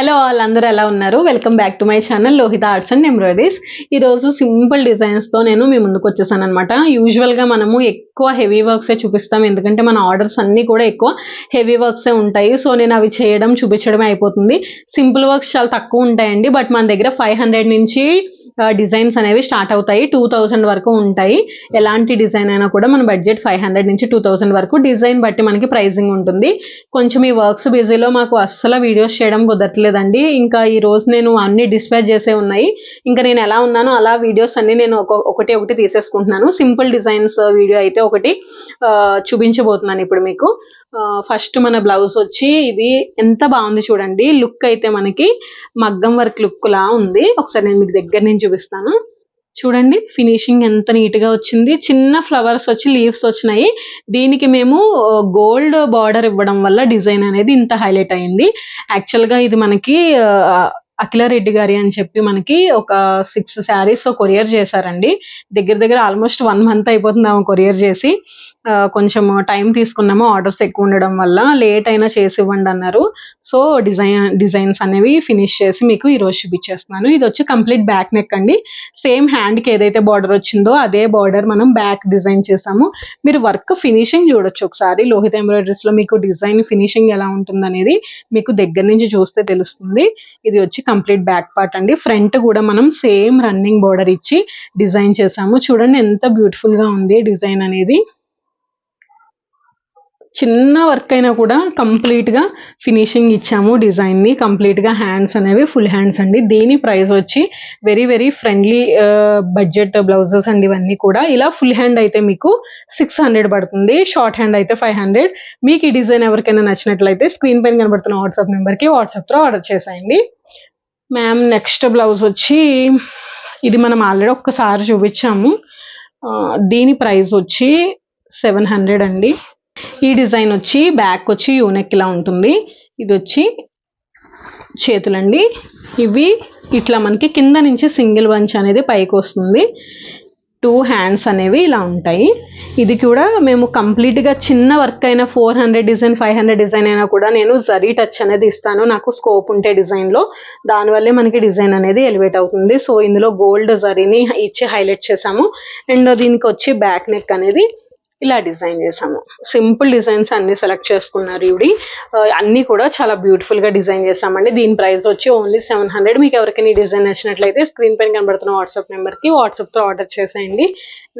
Hello all, అందరూ ఎలా ఉన్నారు? Welcome back to my channel Lohitha arts and embroideries. ఈరోజు సింపుల్ డిజైన్స్తో నేను మీ ముందుకు వచ్చేసాను అనమాట. యూజువల్గా మనము ఎక్కువ హెవీ వర్క్సే చూపిస్తాం, ఎందుకంటే మన ఆర్డర్స్ అన్నీ కూడా ఎక్కువ హెవీ వర్క్సే ఉంటాయి. సో నేను అవి చేయడం చూపించడమే అయిపోతుంది. సింపుల్ వర్క్స్ చాలా తక్కువ ఉంటాయండి, బట్ మన దగ్గర 500 నుంచి డిజైన్స్ అనేవి స్టార్ట్ అవుతాయి. 2000 వరకు ఉంటాయి. ఎలాంటి డిజైన్ అయినా కూడా మన బడ్జెట్ 500 నుంచి 2000 వరకు. డిజైన్ బట్టి మనకి ప్రైసింగ్ ఉంటుంది. కొంచెం ఈ వర్క్స్ బిజీలో మాకు అస్సలు వీడియోస్ చేయడం కుదరట్లేదండి. ఇంకా ఈ రోజు నేను అన్ని డిస్పాచ్ చేసే ఉన్నాయి. ఇంకా నేను ఎలా ఉన్నానో అలా వీడియోస్ అన్ని నేను ఒకటి తీసేసుకుంటున్నాను. సింపుల్ డిజైన్స్ వీడియో అయితే ఒకటి చూపించబోతున్నాను ఇప్పుడు మీకు. ఫస్ట్ మన బ్లౌజ్ వచ్చి ఇది ఎంత బాగుంది చూడండి. లుక్ అయితే మనకి మగ్గం వర్క్ లుక్ లా ఉంది. ఒకసారి నేను మీకు దగ్గర నుంచి చూపిస్తాను. చూడండి ఫినిషింగ్ ఎంత నీట్గా వచ్చింది. చిన్న ఫ్లవర్స్ వచ్చి లీవ్స్ వచ్చినాయి. దీనికి మేము గోల్డ్ బార్డర్ ఇవ్వడం వల్ల డిజైన్ అనేది ఇంత హైలైట్ అయింది. యాక్చువల్గా ఇది మనకి అఖిలారెడ్డి గారి అని చెప్పి మనకి ఒక 6 శారీస్ కొరియర్ చేశారండి. దగ్గర ఆల్మోస్ట్ 1 మంత్ అయిపోతుంది ఆమె కొరియర్ చేసి. కొంచెం టైం తీసుకున్నాము, ఆర్డర్స్ ఎక్కువ ఉండడం వల్ల. లేట్ అయినా చేసి ఇవ్వండి అన్నారు. సో డిజైన్స్ అనేవి ఫినిష్ చేసి మీకు ఈరోజు చూపించేస్తున్నాను. ఇది వచ్చి కంప్లీట్ బ్యాక్ నెక్ అండి. సేమ్ హ్యాండ్కి ఏదైతే బార్డర్ వచ్చిందో అదే బార్డర్ మనం బ్యాక్ డిజైన్ చేసాము. మీరు వర్క్ ఫినిషింగ్ చూడొచ్చు ఒకసారి. లోహిత ఎంబ్రాయిడరీస్లో మీకు డిజైన్ ఫినిషింగ్ ఎలా ఉంటుంది అనేది మీకు దగ్గర నుంచి చూస్తే తెలుస్తుంది. ఇది వచ్చి కంప్లీట్ బ్యాక్ పార్ట్ అండి. ఫ్రంట్ కూడా మనం సేమ్ రన్నింగ్ బార్డర్ ఇచ్చి డిజైన్ చేసాము. చూడండి ఎంత బ్యూటిఫుల్గా ఉంది డిజైన్ అనేది. చిన్న వర్క్ అయినా కూడా కంప్లీట్గా ఫినిషింగ్ ఇచ్చాము డిజైన్ని. కంప్లీట్గా హ్యాండ్స్ అనేవి ఫుల్ హ్యాండ్స్ అండి. దీని ప్రైస్ వచ్చి వెరీ ఫ్రెండ్లీ బడ్జెట్ బ్లౌజెస్ అండి ఇవన్నీ కూడా. ఇలా ఫుల్ హ్యాండ్ అయితే మీకు 600 పడుతుంది, షార్ట్ హ్యాండ్ అయితే 500. మీకు ఈ డిజైన్ ఎవరికైనా నచ్చినట్లయితే స్క్రీన్ పైన కనబడుతున్న వాట్సాప్ నెంబర్కి వాట్సాప్తో ఆర్డర్ చేసేయండి. మ్యామ్ నెక్స్ట్ బ్లౌజ్ వచ్చి ఇది మనం ఆల్రెడీ ఒక్కసారి చూపించాము. దీని ప్రైస్ వచ్చి 700 అండి. ఈ డిజైన్ వచ్చి బ్యాక్ వచ్చి యూనెక్ ఇలా ఉంటుంది. ఇది వచ్చి చేతులండి. ఇవి ఇట్లా మనకి కింద నుంచి సింగిల్ బంచ్ అనేది పైకి వస్తుంది. 2 హ్యాండ్స్ అనేవి ఇలా ఉంటాయి. ఇది కూడా మేము కంప్లీట్గా చిన్న వర్క్ అయినా 400 డిజైన్ 500 డిజైన్ అయినా కూడా నేను జరీ టచ్ అనేది ఇస్తాను, నాకు స్కోప్ ఉంటే డిజైన్లో. దానివల్లే మనకి డిజైన్ అనేది ఎలివేట్ అవుతుంది. సో ఇందులో గోల్డ్ జరీని ఇచ్చి హైలైట్ చేసాము. అండ్ దీనికి వచ్చి బ్యాక్ నెక్ అనేది ఇలా డిజైన్ చేసాము. సింపుల్ డిజైన్స్ అన్ని సెలెక్ట్ చేసుకున్నారు ఇవి. అన్నీ కూడా చాలా బ్యూటిఫుల్గా డిజైన్ చేసామండి. దీని ప్రైస్ వచ్చి ఓన్లీ 700. మీకు ఎవరికైనా ఈ డిజైన్ నచ్చినట్లయితే స్క్రీన్ పైన కనబడుతున్న వాట్సాప్ నెంబర్కి వాట్సాప్తో ఆర్డర్ చేసేయండి.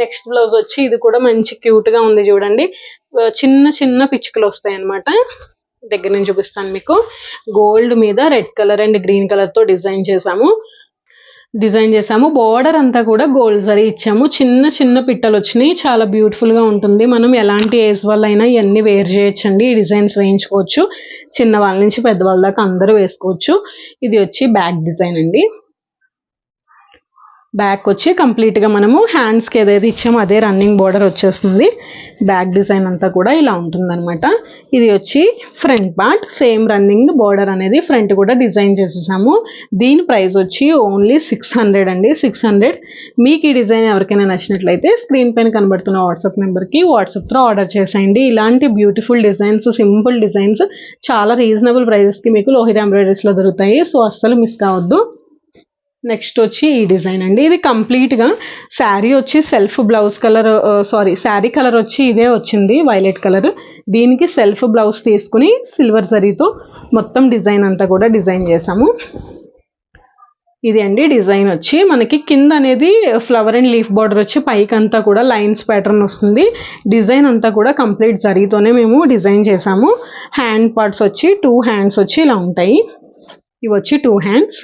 నెక్స్ట్ బ్లౌజ్ వచ్చి ఇది కూడా మంచి క్యూట్గా ఉంది చూడండి. చిన్న పిచ్చుకలు వస్తాయి అన్నమాట. దగ్గర నుంచి చూపిస్తాను మీకు. గోల్డ్ మీద రెడ్ కలర్ అండ్ గ్రీన్ కలర్తో డిజైన్ చేసాము. బార్డర్ అంతా కూడా గోల్డ్ జరీ ఇచ్చాము. చిన్న పిట్టలు వచ్చినాయి. చాలా బ్యూటిఫుల్గా ఉంటుంది. మనం ఎలాంటి ఏజ్ వల్ల అయినా ఇవన్నీ వేర్ చేయొచ్చండి. ఈ డిజైన్స్ వేయించుకోవచ్చు. చిన్న వాళ్ళ నుంచి పెద్దవాళ్ళ దాకా అందరూ వేసుకోవచ్చు. ఇది వచ్చి బ్యాక్ డిజైన్ అండి. బ్యాక్ వచ్చి కంప్లీట్గా మనము హ్యాండ్స్కి ఏదైతే ఇచ్చామో అదే రన్నింగ్ బార్డర్ వచ్చేస్తుంది. బ్యాక్ డిజైన్ అంతా కూడా ఇలా ఉంటుందన్నమాట. ఇది వచ్చి front part. Same running border అనేది ఫ్రంట్ కూడా డిజైన్ చేసేసాము. దీని ప్రైస్ వచ్చి ఓన్లీ 600 అండి. 600. మీకు ఈ డిజైన్ ఎవరికైనా నచ్చినట్లయితే స్క్రీన్ పైన కనబడుతున్న వాట్సాప్ నెంబర్కి వాట్సాప్తో ఆర్డర్ చేసేయండి. ఇలాంటి బ్యూటిఫుల్ డిజైన్స్, సింపుల్ డిజైన్స్ చాలా రీజనబుల్ ప్రైజెస్కి మీకు లోహిత ఎంబ్రాయిడరీస్లో దొరుకుతాయి. సో అస్సలు మిస్ కావద్దు. నెక్స్ట్ వచ్చి ఈ డిజైన్ అండి. ఇది కంప్లీట్గా శారీ వచ్చి self blouse colour sari colour వచ్చి ఇదే వచ్చింది, వైలెట్ కలర్. దీనికి సెల్ఫ్ బ్లౌజ్ తీసుకుని సిల్వర్ జరీతో మొత్తం డిజైన్ అంతా కూడా డిజైన్ చేసాము. ఇది అండి డిజైన్ వచ్చి మనకి కింద అనేది ఫ్లవర్ అండ్ లీఫ్ బార్డర్ వచ్చి పైకి అంతా కూడా లైన్స్ ప్యాటర్న్ వస్తుంది. డిజైన్ అంతా కూడా కంప్లీట్ జరీతోనే మేము డిజైన్ చేసాము. హ్యాండ్ పార్ట్స్ వచ్చి 2 హ్యాండ్స్ వచ్చి ఇలా ఉంటాయి. ఇవి వచ్చి 2 హ్యాండ్స్.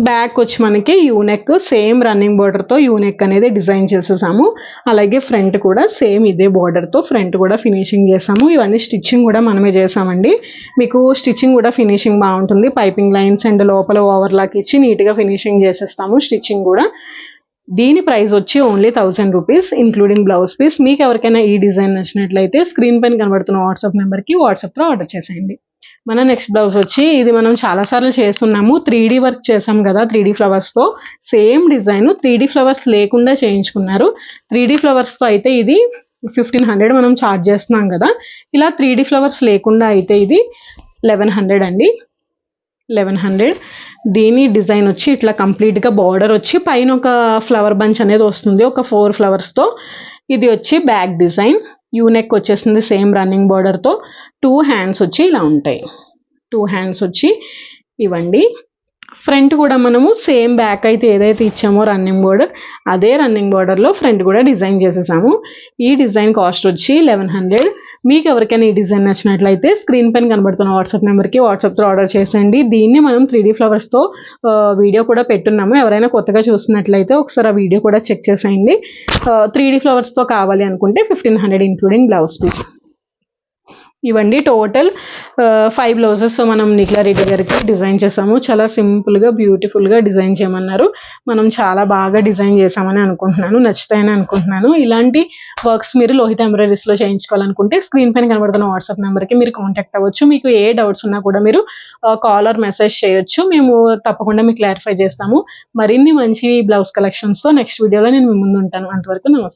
బ్యాక్ వచ్చి మనకి యూనెక్ సేమ్ రన్నింగ్ బార్డర్తో యూనెక్ అనేది డిజైన్ చేసేసాము. అలాగే ఫ్రంట్ కూడా సేమ్ ఇదే బార్డర్తో ఫ్రంట్ కూడా ఫినిషింగ్ చేసాము. ఇవన్నీ స్టిచ్చింగ్ కూడా మనమే చేసామండి. మీకు స్టిచ్చింగ్ కూడా ఫినిషింగ్ బాగుంటుంది. పైపింగ్ లైన్స్ అండ్ లోపల ఓవర్లాక్ ఇచ్చి నీట్గా ఫినిషింగ్ చేసేస్తాము స్టిచ్చింగ్ కూడా. దీని ప్రైస్ వచ్చి only 1000 rupees including blouse piece. మీకు ఎవరికైనా ఈ డిజైన్ నచ్చినట్లయితే స్క్రీన్ పైన కనబడుతున్న వాట్సాప్ నెంబర్కి వాట్సాప్తో ఆర్డర్ చేసేయండి. మన నెక్స్ట్ బ్లౌజ్ వచ్చి ఇది మనం చాలాసార్లు చేస్తున్నాము. 3D వర్క్ చేసాం కదా, 3D ఫ్లవర్స్తో same design. 3D flowers లేకుండా చేయించుకున్నారు. 3D ఫ్లవర్స్తో అయితే ఇది 1500 మనం ఛార్జ్ చేస్తున్నాం కదా. ఇలా 3D ఫ్లవర్స్ లేకుండా అయితే ఇది 1100 అండి. 1100. దీని డిజైన్ వచ్చి ఇట్లా కంప్లీట్గా బార్డర్ వచ్చి పైన ఒక ఫ్లవర్ బంచ్ అనేది వస్తుంది, ఒక 4 ఫ్లవర్స్తో. ఇది వచ్చి బ్యాక్ డిజైన్, యూనెక్ వచ్చేసింది సేమ్ రన్నింగ్ బార్డర్తో. 2 హ్యాండ్స్ వచ్చి ఇలా ఉంటాయి, 2 హ్యాండ్స్ వచ్చి ఇవ్వండి. ఫ్రంట్ కూడా మనము సేమ్ బ్యాక్ అయితే ఏదైతే ఇచ్చామో రన్నింగ్ బార్డర్, అదే రన్నింగ్ బార్డర్లో ఫ్రంట్ కూడా డిజైన్ చేసేసాము. ఈ డిజైన్ కాస్ట్ వచ్చి 1100. మీకు ఎవరికైనా ఈ డిజైన్ నచ్చినట్లయితే స్క్రీన్ పైన కనబడుతున్న వాట్సాప్ నెంబర్కి వాట్సాప్తో ఆర్డర్ చేసేయండి. దీన్ని మనం 3D ఫ్లవర్స్తో వీడియో కూడా పెట్టున్నాము. ఎవరైనా కొత్తగా చూసినట్లయితే ఒకసారి ఆ వీడియో కూడా చెక్ చేసేయండి. 3D ఫ్లవర్స్తో కావాలి అనుకుంటే 1500 ఇంక్లూడింగ్ బ్లౌజ్ పీస్. ఇవ్వండి టోటల్ 5 బ్లౌజెస్ మనం నిఖిల రెడ్డి గారికి డిజైన్ చేసాము. చాలా సింపుల్గా బ్యూటిఫుల్గా డిజైన్ చేయమన్నారు. మనం చాలా బాగా డిజైన్ చేసామని అనుకుంటున్నాను, నచ్చుతాయని అనుకుంటున్నాను. ఇలాంటి వర్క్స్ మీరు లోహిత ఎంబ్రాయిడరీస్లో చేయించుకోవాలనుకుంటే స్క్రీన్ పైన కనబడుతున్న వాట్సాప్ నెంబర్కి మీరు కాంటాక్ట్ అవ్వచ్చు. మీకు ఏ డౌట్స్ ఉన్నా కూడా మీరు కాల్ ఆర్ మెసేజ్ చేయొచ్చు, మేము తప్పకుండా మీకు క్లారిఫై చేస్తాము. మరిన్ని మంచి బ్లౌజ్ కలెక్షన్స్తో నెక్స్ట్ వీడియోలో నేను మీ ముందు ఉంటాను. అంతవరకు నమస్తే.